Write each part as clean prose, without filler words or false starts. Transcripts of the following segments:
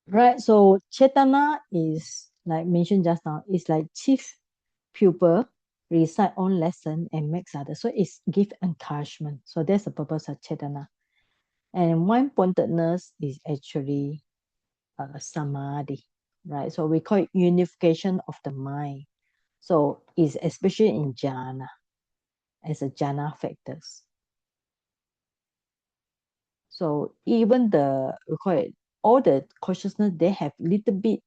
Right, so Chetana is, like mentioned just now, is like chief pupil recite on lesson and makes others. So it's give encouragement. So that's the purpose of Chetana. And one-pointedness is actually samadhi, right? So we call it unification of the mind. So it's especially in jhana, as a jhana factors. So even we call it, all the consciousness, they have little bit.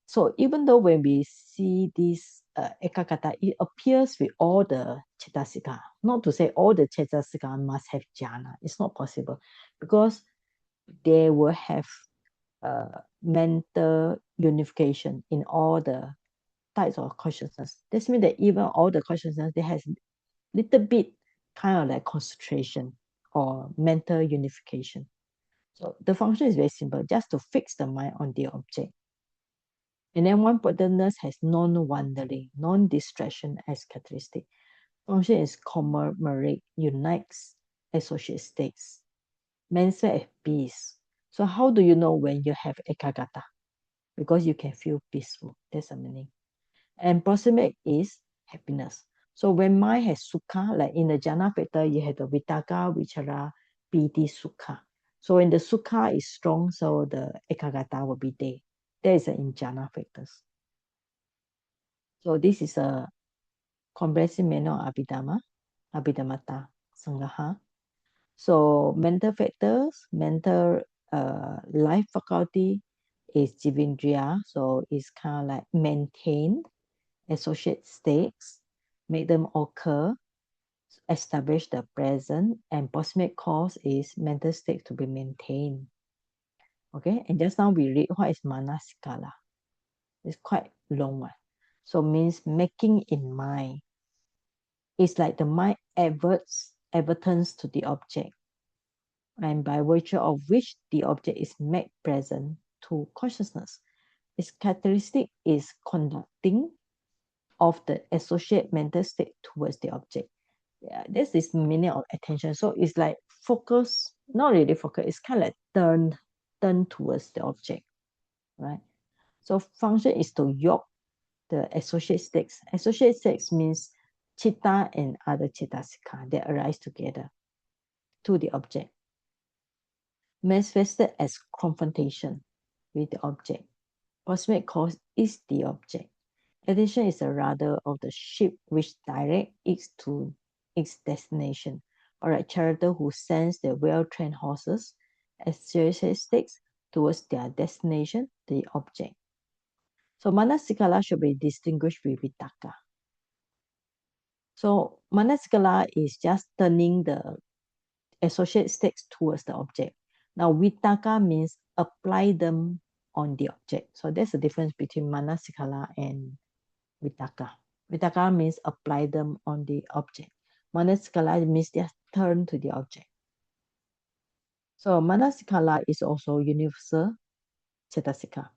So even though when we see this ekagata, it appears with all the cetasika. Not to say all the cetasika must have jhana. It's not possible because they will have mental unification in all the types of consciousness. This means that even all the consciousness, they have little bit kind of like concentration or mental unification. So the function is very simple, just to fix the mind on the object. And then one-pointedness has non-wandering, non-distraction as characteristic. Function is commemorate, unites, associate states. Manifest at peace. So how do you know when you have ekagata? Because you can feel peaceful. That's the meaning. And proximate is happiness. So when mind has sukha, like in the jhana factor, you have the vitaka, vichara, piti, sukha. So when the sukha is strong, so the ekagata will be there. That is in jhana factors. So this is a comprehensive manual of Abhidhamma, Abhidhammata, Sangaha. So mental factors, mental life faculty is Jivindriya. So it's kind of like maintain associate states, make them occur, establish the present, and proximate cause is mental state to be maintained. Okay, and just now we read what is manasikala. It's quite long one. So means making in mind. It's like the mind advertence to the object, and by virtue of which the object is made present to consciousness. Its characteristic is conducting of the associate mental state towards the object. Yeah, this is the meaning of attention. So it's like focus, not really focus, it's kind of like turn towards the object, right? So function is to yoke the associate states. Associate states means chitta and other cetasika that arise together to the object, manifested as confrontation with the object. Proximate cause is the object. Attention is a rudder of the ship which directs it to its destination. Alright, character who sends their well-trained horses as sticks towards their destination, the object. So manasikala should be distinguished with vitaka. So manasikala is just turning the associate sticks towards the object. Now vitaka means apply them on the object. So that's the difference between manasikala and vitaka. Vitaka means apply them on the object. Manasikala means just turn to the object. So manasikala is also universal cetasika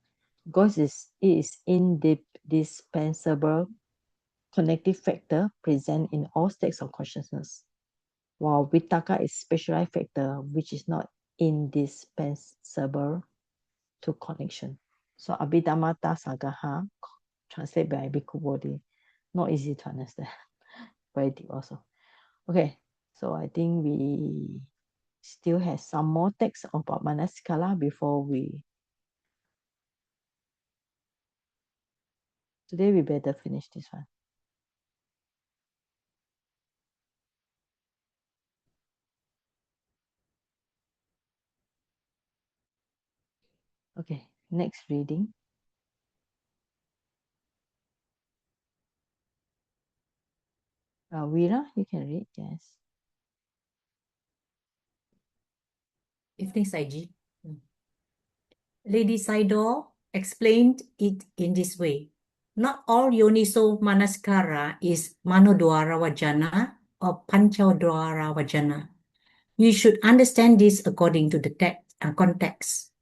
because it is indispensable connective factor present in all states of consciousness, while vitaka is specialized factor which is not indispensable to connection. So Abhidhammata Sagaha, translated by Bhikkhu Bodhi, not easy to understand. Very deep also. Okay, so I think we still have some more text about Manasikala before we. Today we better finish this one. Okay, next reading. Veera, you can read, yes. Evening, Saiji. Lady Saidor explained it in this way. Not all Yoniso Manaskara is Manodwara Vajana or Panchodwara Vajana. You should understand this according to the text and context.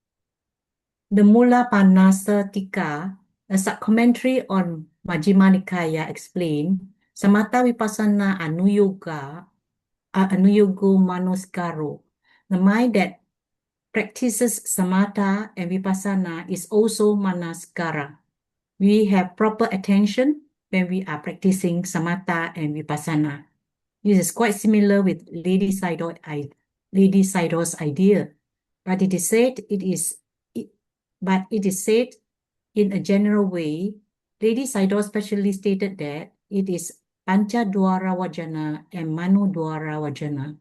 The Mula Panasatika, a sub-commentary on Majjhima Nikaya, explained Samatha Vipassana Anuyogo Manaskaro, the mind that practices samatha and vipassana is also manaskara. We have proper attention when we are practicing samatha and vipassana. This is quite similar with Lady Sayadaw's idea, but it is said in a general way. Lady Sayadaw specially stated that it is Pancha Dwara Vajana and Mano Dwara Vajana.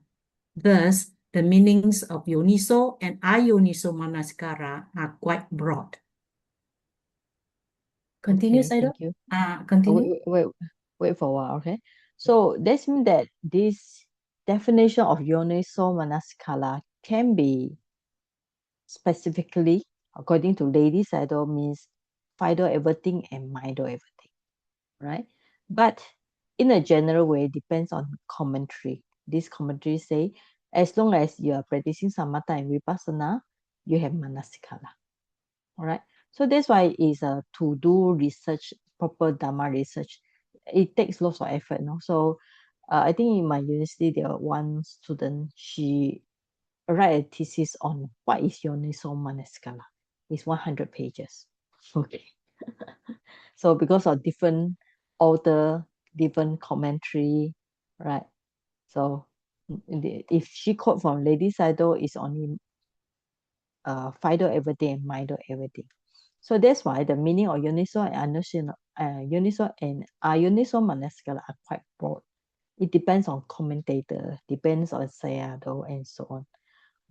Thus, the meanings of Yoniso and Ayoniso Manaskara are quite broad. Continue, Okay, Sayadaw? thank you. Continue. Wait for a while, okay? So this means that this definition of Yoniso Manaskara can be specifically, according to Lady Sayadaw, means Fido everything and Mido everything, right? But in a general way, depends on commentary. This commentary say, as long as you are practicing samatha and vipassana, you have manasikara. All right. So that's why it's to do research, proper dharma research. It takes lots of effort, no? So I think in my university there was one student, she write a thesis on what is Yoniso Manaskara. It's 100 pages. Okay. So because of different author, different commentary, right? So if she quote from Lady Sayadaw, it's only Fido everything and Mido everything. So that's why the meaning of Yoniso and Yoniso and Ayoniso Manaskara are quite broad. It depends on commentator, depends on Sayadaw and so on.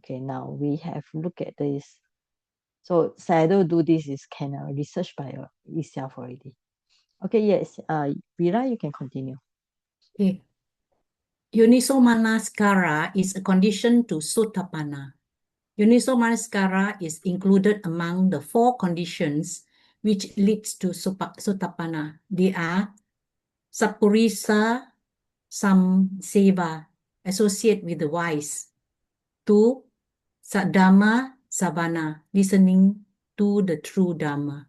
Okay, now we have look at this. So Sayadaw do this is kind of research by itself already. Okay, yes, Vera, you can continue. Okay. Yoniso Manaskara is a condition to Sotapanna. Yoniso Manaskara is included among the 4 conditions which leads to Sotapanna. They are Sappurisa Samseva, associate with the wise. 2. Saddhamma Savana, listening to the true Dhamma.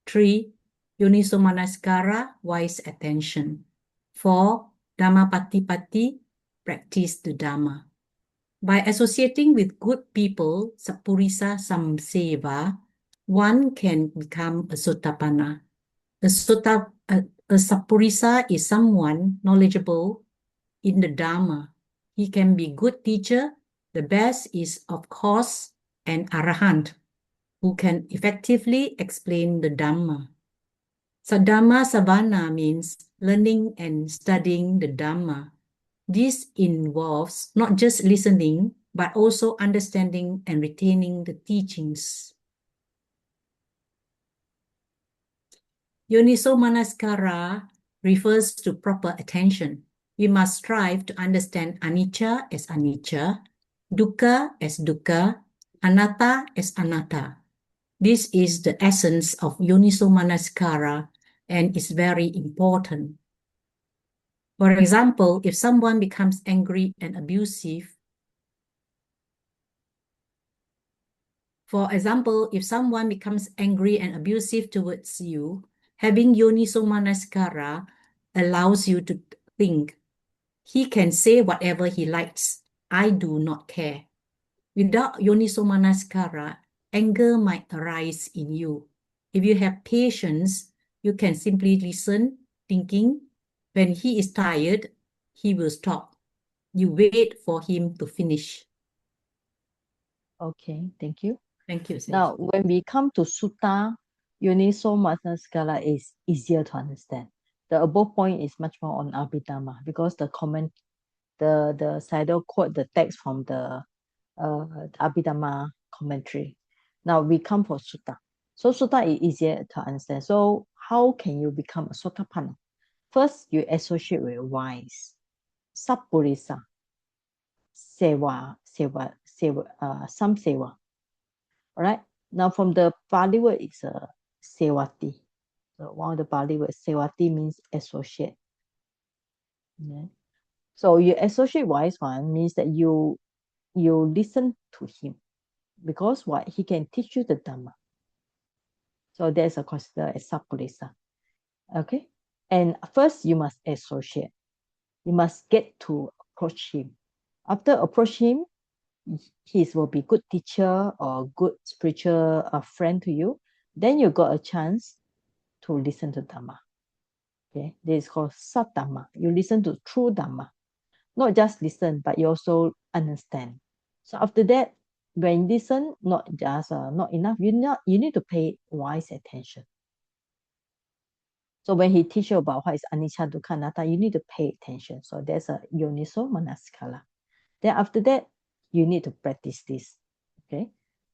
3. Yoniso Manaskara, wise attention. 4. Dhammapatipatti, practice the Dhamma. By associating with good people, Sappurisa Samseva, one can become a Sotapanna. A Sappurisa is someone knowledgeable in the Dhamma. He can be good teacher. The best is, of course, an Arahant who can effectively explain the Dhamma. Saddhamma Savana means learning and studying the Dhamma. This involves not just listening, but also understanding and retaining the teachings. Yoniso Manaskara refers to proper attention. We must strive to understand anicca as anicca, dukkha as dukkha, anatta as anatta. This is the essence of Yoniso Manaskara and is very important. For example, if someone becomes angry and abusive, towards you, having Yoniso Manaskara allows you to think, he can say whatever he likes. I do not care. Without Yoniso Manaskara, anger might arise in you. If you have patience, you can simply listen, thinking, when he is tired, he will stop. You wait for him to finish. Okay, thank you. Thank you, Now, when we come to Sutta, Yoniso Manaskara is easier to understand. The above point is much more on Abhidhamma because the Sayadaw quote the text from the Abhidhamma commentary. Now we come for Sutta. So Sutta is easier to understand. So how can you become a Sotapanna? First, you associate with wise, Sappurisa, Samseva. All right. Now from the Pali word, it's a Sewati. So one of the Pali words, Sewati means associate. Yeah. So you associate wise one means that you listen to him because what he can teach you the Dhamma. So that's a considered as Sappurisa. Okay. And first you must associate. You must get to approach him. After approach him, he will be good teacher or good spiritual friend to you, then you got a chance to listen to Dhamma. Okay, this is called Sat Dhamma. You listen to true Dhamma, not just listen, but you also understand. So after that, when you listen, not just not enough. You need to pay wise attention. So when he teach you about what is anicca, dukkha, anatta, you need to pay attention. So there's a yoniso manasikara. Then after that, you need to practice this. Okay,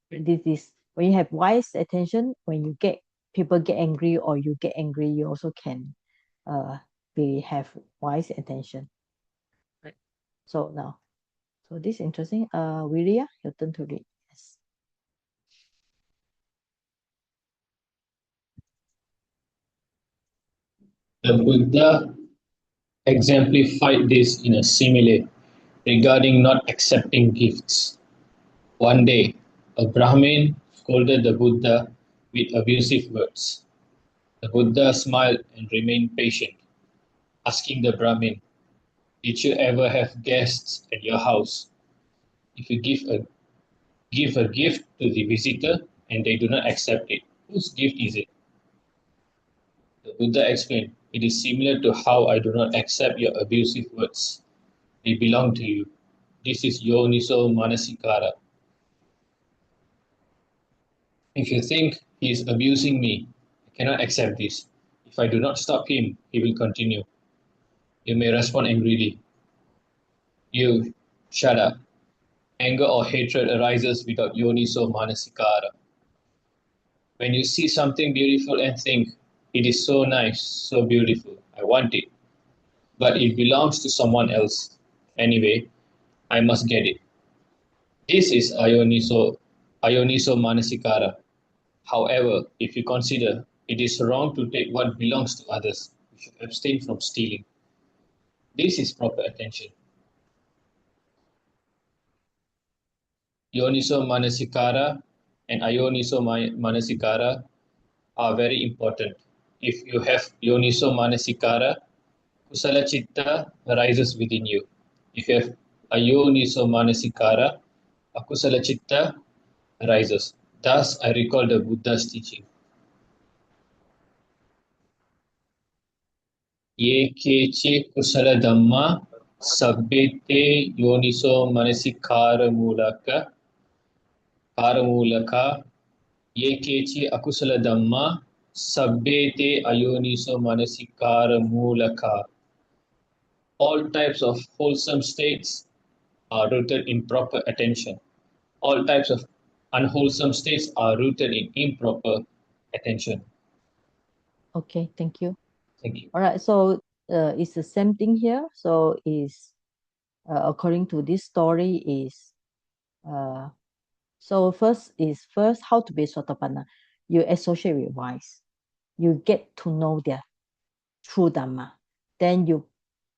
this is when you have wise attention. When you get people get angry or you get angry, you also can have wise attention. Right. So now, so this is interesting. Wiria, your turn to read. Yes. The Buddha exemplified this in a simile regarding not accepting gifts. One day, a Brahmin scolded the Buddha with abusive words. The Buddha smiled and remained patient, asking the Brahmin, "Did you ever have guests at your house? If you give a gift to the visitor and they do not accept it, whose gift is it?" The Buddha explained, "It is similar to how I do not accept your abusive words. They belong to you. This is yoniso manasikara. If you think he is abusing me, I cannot accept this. If I do not stop him, he will continue. You may respond angrily. You, shut up. Anger or hatred arises without yoniso manasikara. When you see something beautiful and think, it is so nice, so beautiful, I want it, but it belongs to someone else. Anyway, I must get it. This is ayoniso manasikara. However, if you consider it is wrong to take what belongs to others, you should abstain from stealing. This is proper attention. Yoniso manasikara and ayoniso manasikara are very important. If you have yoniso manasikara, kusala chitta arises within you. If you have ayoniso manasikara, akusala chitta arises. Thus, I recall the Buddha's teaching. Ye keche kusala dhamma sabbete yoniso manasikara mulaka ye keche akusala dhamma sabbete ayoniso manasikara mulaka. All types of wholesome states are rooted in proper attention. All types of unwholesome states are rooted in improper attention. Okay, thank you. Thank you. All right, so it's the same thing here. So is according to this story is uh, so first how to be sotapanna. You associate with wise. You get to know their true dhamma. Then you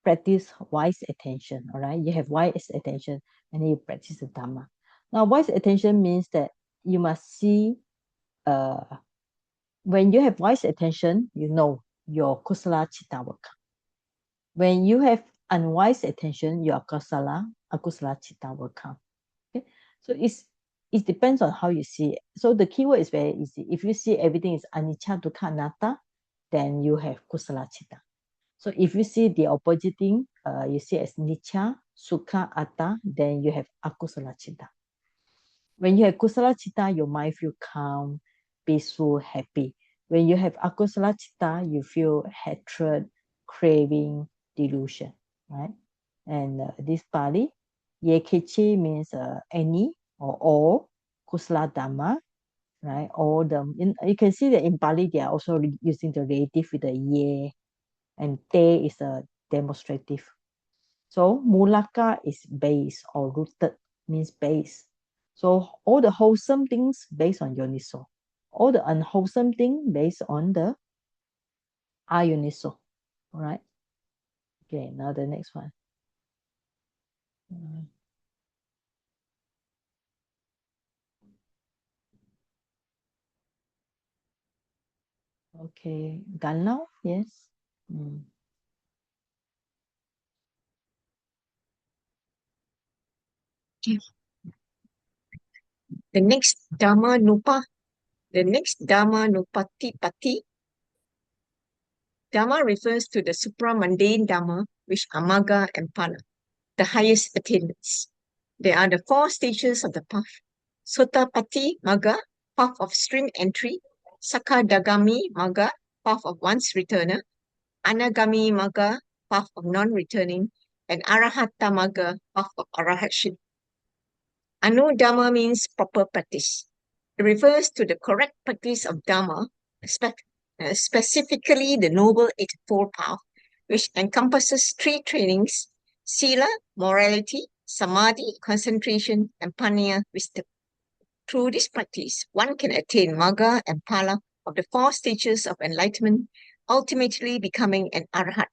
practice wise attention. All right, you have wise attention, and then you practice the dhamma. Now, wise attention means that you must see. When you have wise attention, you know your kusala chitta will come. When you have unwise attention, your akusala chitta will come. Okay, so it depends on how you see it. So the keyword is very easy. If you see everything is anicca, dukkha, anatta, then you have kusala chitta. So if you see the opposite thing, you see as nicca, sukha, atta, then you have akusala chitta. When you have kusala chitta, your mind feel calm, peaceful, happy. When you have akusala chitta, you feel hatred, craving, delusion, right? And this Pali, yekechi means any or all, kusala dhamma, right? All the you can see that in Pali they are also using the relative with the ye, and te is a demonstrative. So mulaka is base or rooted, means base. So all the wholesome things based on yoniso. All the unwholesome thing based on the ayoniso. All right. Okay, now the next one. Okay, done now? Yes. Mm. The next Dhamma Nupa, the next Dhamma Nupatipatti. Dhamma refers to the supramundane Dhamma, which are Magga and Phala, the highest attainments. They are the 4 stages of the path. Sotapatti Magga, path of stream entry. Sakadagami Magga, path of once returner. Anagami Magga, path of non-returning. And Arahata Magga, path of arahatship. Anudhamma means proper practice. It refers to the correct practice of Dhamma, specifically the Noble Eightfold Path, which encompasses 3 trainings: Sila, morality; Samadhi, concentration; and Panya, wisdom. Through this practice, one can attain Magga and Phala of the 4 stages of enlightenment, ultimately becoming an Arhat.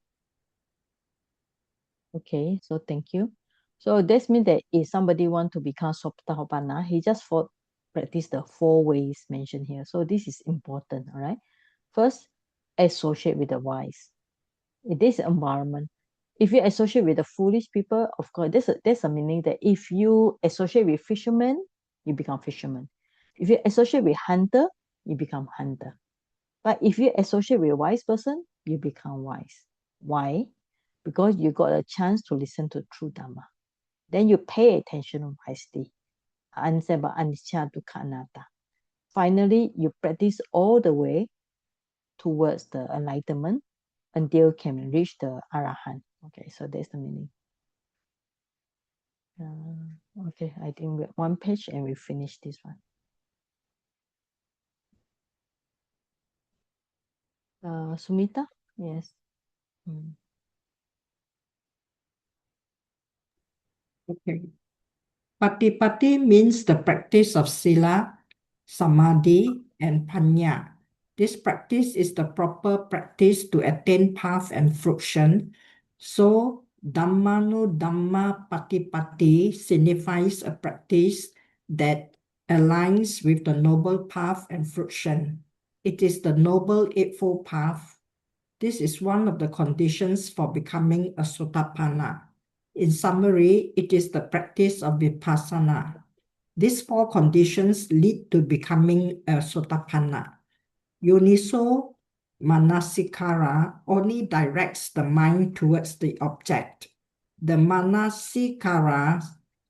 Okay, so thank you. So this means that if somebody want to become Sotapanna, he just practice the 4 ways mentioned here. So this is important, all right? First, associate with the wise. In this environment, if you associate with the foolish people, of course, there's a meaning that if you associate with fishermen, you become fisherman. If you associate with hunter, you become hunter. But if you associate with a wise person, you become wise. Why? Because you got a chance to listen to true Dhamma. Then you pay attention wisely. Understand about anicca, dukkha, anatta. Finally, you practice all the way towards the enlightenment until you can reach the arahant. Okay, so that's the meaning. Okay, I think we're 1 page and we finish this one. Sumita, yes. Okay. Patipati means the practice of Sila, Samadhi, and Panya. This practice is the proper practice to attain path and fruition. So, Dhammano Dhamma Patipati signifies a practice that aligns with the noble path and fruition. It is the noble eightfold path. This is one of the conditions for becoming a Sotapanna. In summary, it is the practice of vipassana. These 4 conditions lead to becoming a Sotapanna. Yoniso Manasikara only directs the mind towards the object. The Manasikara,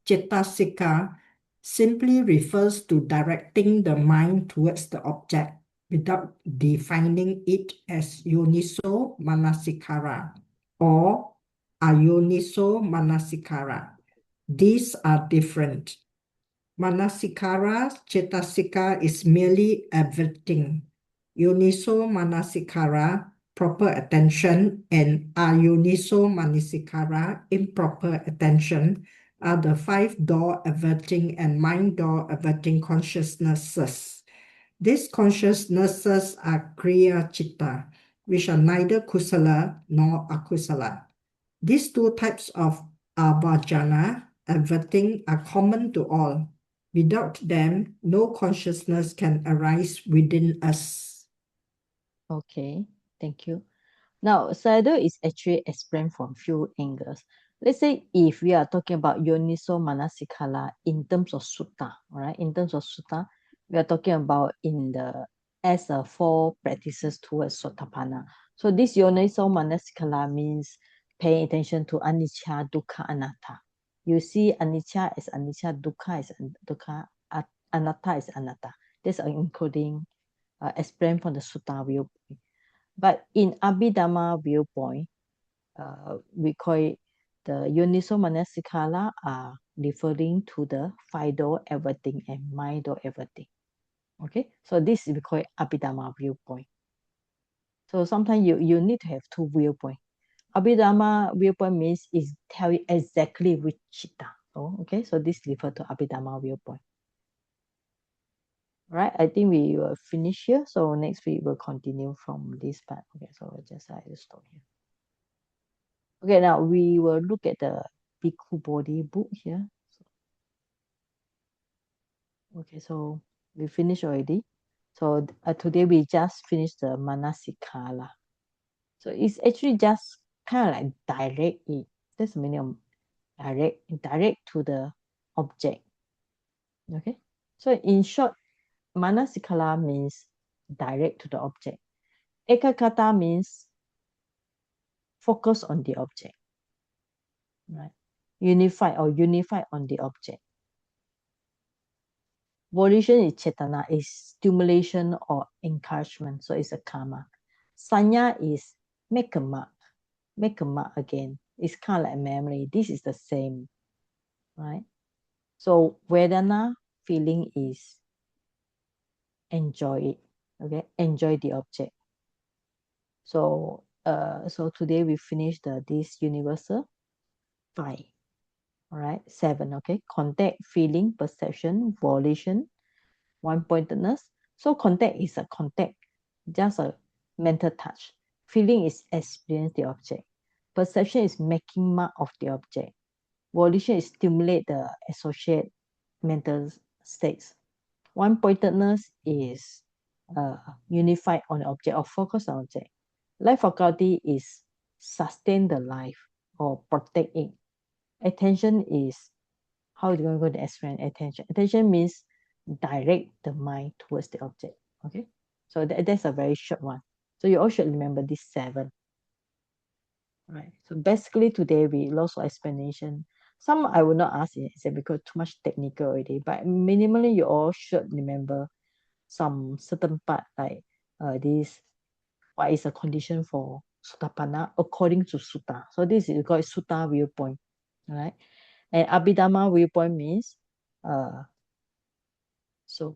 Cetasika, simply refers to directing the mind towards the object without defining it as Yoniso Manasikara or Ayoniso Manasikara. These are different. Manasikara, Cetasika is merely averting. Yoniso Manasikara, proper attention, and Ayoniso Manasikara, improper attention, are the 5 door averting and mind door averting consciousnesses. These consciousnesses are Kriya Chitta, which are neither Kusala nor Akusala. These 2 types of avajana, averting, are common to all. Without them, no consciousness can arise within us. Okay, thank you. Now, saddle is actually explained from few angles. Let's say if we are talking about Yoniso Manasikara in terms of sutta, right? In terms of sutta, we are talking about as a 4 practices towards Sotapanna. So this Yoniso Manasikara means paying attention to anicca, dukkha, anatta. You see anicca as anicca, dukkha as dukkha, anatta as anatta. This are including explained from the sutta viewpoint. But in Abhidhamma viewpoint, we call it the Yoniso Manasikara are referring to the 5 door everything and mind door everything. Okay, so this we call it Abhidhamma viewpoint. So sometimes you need to have 2 viewpoints. Abhidhamma viewpoint means it tell you exactly which chitta. Oh, okay, so this refers to Abhidhamma viewpoint. Right, I think we will finish here. So next week we'll continue from this part. Okay, so we'll just stop here. Okay, now we will look at the Bhikkhu Bodhi book here. Okay, so we finished already. So today we just finished the Manasikara. So it's actually just kind of like direct it. That's the meaning of direct to the object. Okay, So in short, manasikala means direct to the object. Ekakata means focus on the object, right? Unify on the object. Volition is chetana, is stimulation or encouragement, so it's a karma. Sanya is make a mark again. It's kind of like memory. This is the same, right? So Vedana feeling is enjoy it, okay? Enjoy the object. So today we finished this universal 5, all right? 7, okay? Contact, feeling, perception, volition, one-pointedness. So contact is a contact, just a mental touch. Feeling is experience the object. Perception is making mark of the object. Volition is stimulate the associate mental states. One-pointedness is unified on the object or focus on object. Life faculty is sustain the life or protect it. Attention is how do you going to explain attention? Attention means direct the mind towards the object. Okay, so that's a very short one. So you all should remember these 7. Right. So basically today we lost our explanation. Some I will not ask in exam because too much technical already. But minimally you all should remember some certain part like this. What is a condition for Sutapana according to Sutta? So this is called Sutta viewpoint. Right. And Abhidhamma viewpoint means so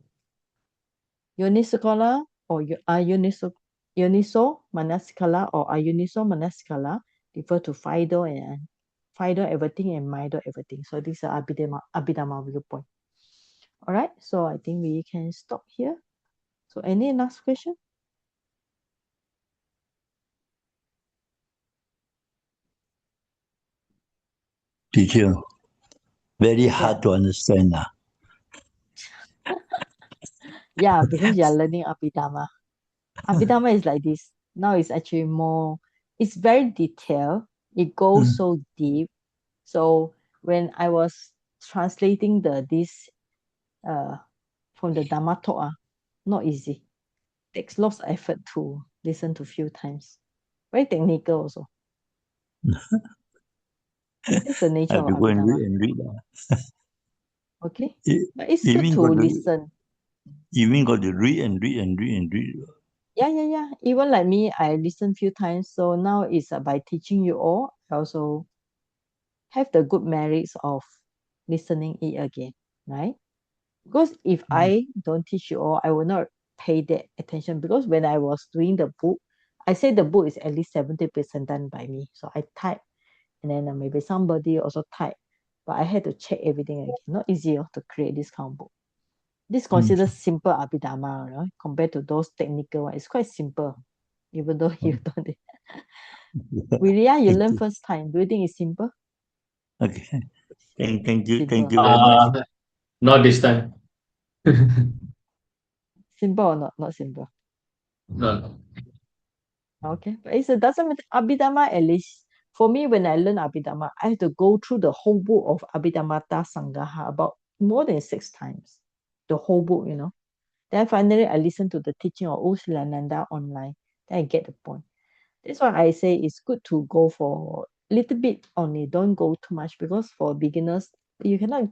unisikala or uniso manasikala or ayuniso manasikala refer to Fido and Fido everything and Mido everything. So these are Abhidhamma viewpoint. All right, so I think we can stop here. So any last question? Teacher, very hard to understand. Yeah, because you are learning Abhidhamma. Abhidhamma is like this. Now it's actually more, it's very detailed. It goes so deep. So when I was translating this from the Dhamma talk, not easy. Takes lots of effort to listen to few times. Very technical also. It's the nature Have of to go and Abhidhamma. read and read. Okay, You but it's you good mean to got to listen. you mean got to read and read and read and read. Yeah. Even like me, I listen few times. So now it's by teaching you all, I also have the good merits of listening it again, right? Because if I don't teach you all, I will not pay that attention. Because when I was doing the book, I say the book is at least 70% done by me. So I type, and then maybe somebody also type, but I had to check everything again. Not easy to create this kind of book. This considered simple Abhidhamma, right? Compared to those technical ones. It's quite simple, even though you don't. Really, you learn first time. Do you think it's simple? Okay. Thank you Simple. very much. Not this time. Simple or not? Not simple. No. Okay, but it doesn't matter. Abhidhamma, at least for me, when I learn Abhidhamma, I have to go through the whole book of Abhidhammata Sangaha about more than 6 times. The whole book, Then finally, I listen to the teaching of Usilananda online. Then I get the point. That's why I say it's good to go for a little bit only. Don't go too much because for beginners, you cannot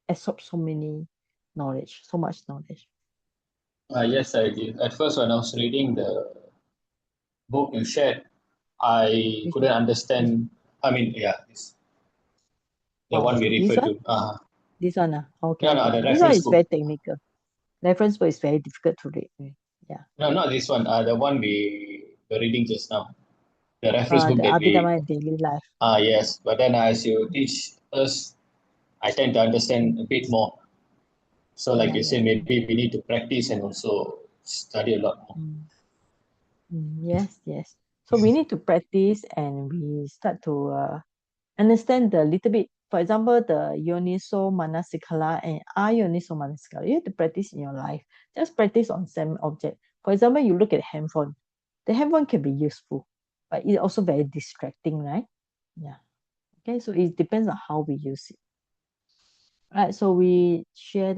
absorb so much knowledge. Yes, I did. At first, when I was reading the book you shared, I Which couldn't one? understand. I mean, yeah, the one we This referred one? to. This one? Okay. No, the This one reference is book. very technical. Reference book is very difficult to read. Yeah. No, not this one. The one we were reading just now. The reference book The that we. Abhidhamma in daily life. Yes. But then as you teach us, I tend to understand a bit more. So, like you say, maybe we need to practice and also study a lot more. Yes. So we need to practice and we start to understand the little bit. For example, the Yoniso Manasikala and Ayoniso Manasikala. You have to practice in your life. Just practice on same object. For example, you look at handphone. The handphone can be useful, but it's also very distracting, right? Yeah. Okay, so it depends on how we use it. All right, so we share